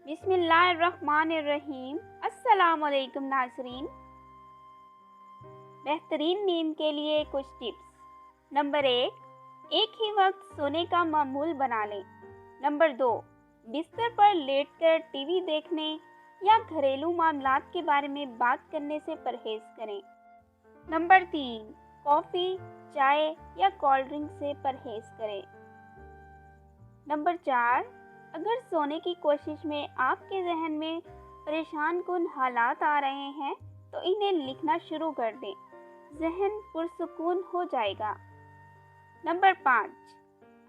बिस्मिल्लाहिर्रहमानिर्रहीम। अस्सलाम वालेकुम नाज़रीन। बेहतरीन नींद के लिए कुछ टिप्स। नंबर 1, एक ही वक्त सोने का मामूल बना लें। नंबर 2, बिस्तर पर लेटकर टीवी देखने या घरेलू मामलात के बारे में बात करने से परहेज करें। नंबर 3, कॉफ़ी, चाय या कोल्ड ड्रिंक से परहेज करें। नंबर 4, अगर सोने की कोशिश में आपके जहन में परेशान कुन हालात आ रहे हैं तो इन्हें लिखना शुरू कर दें, जहन पुरसुकून हो जाएगा। नंबर 5,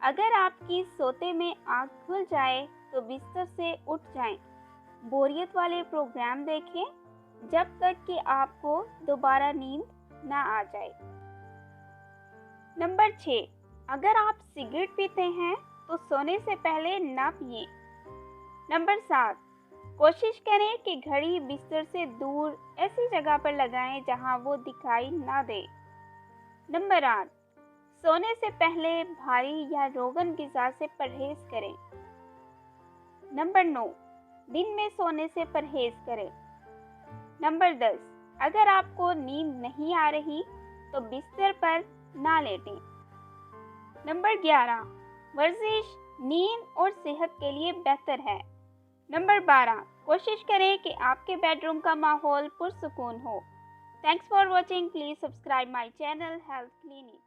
अगर आपकी सोते में आँख खुल जाए तो बिस्तर से उठ जाएं, बोरियत वाले प्रोग्राम देखें जब तक कि आपको दोबारा नींद ना आ जाए। नंबर 6, अगर आप सिगरेट पीते हैं तो सोने से पहले ना पिएं। नंबर 7, कोशिश करें कि घड़ी बिस्तर से दूर ऐसी जगह पर लगाएं जहां वो दिखाई ना दे। नंबर 8, सोने से पहले भारी या रोगन ग़िज़ा से परहेज करें। नंबर 9, दिन में सोने से परहेज करें। नंबर 10, अगर आपको नींद नहीं आ रही तो बिस्तर पर ना लेटें। नंबर 11, वर्जिश नींद और सेहत के लिए बेहतर है। नंबर 12, कोशिश करें कि आपके बेडरूम का माहौल पुरसुकून हो। Thanks for watching. Please subscribe my channel health clinic.